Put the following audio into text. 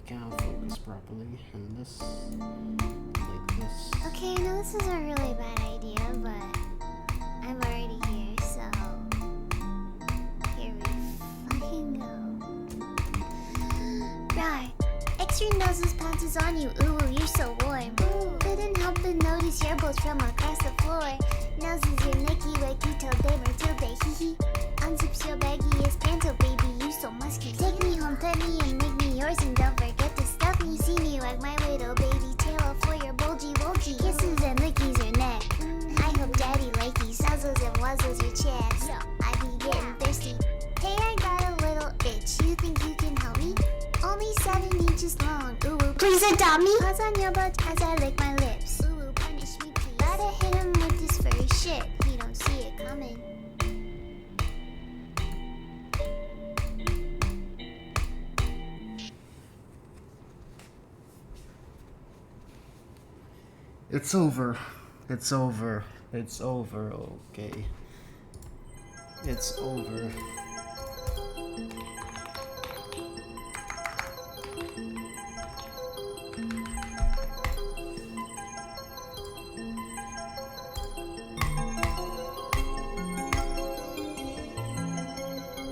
can't focus properly, and this, like this. Okay, I know this is a really bad idea, but I'm already here, so here we fucking go. Right. Extra noses pounces on you, ooh, you're so warm. Couldn't help but notice your bolts from across the floor. Noses your Nicky Wicky till day Matilda, hee hee. Unzips your baggiest panto, baby, you so musky. Take me home, pet me, and make me yours, and don't forget to stuff me. See me like my little baby tail for your bulgy. Kisses and lickies your neck. I hope daddy likey nuzzles and wuzzles your chest. I be getting thirsty. Hey, I got a little itch. You think you can help me? Only 7 inches long. Ooh, please adopt me. Paws on your butt as I lick my lips. Ooh, punish me, please. Gotta hit him with this furry shit. He don't see it coming. It's over. It's over. It's over. Okay. It's over.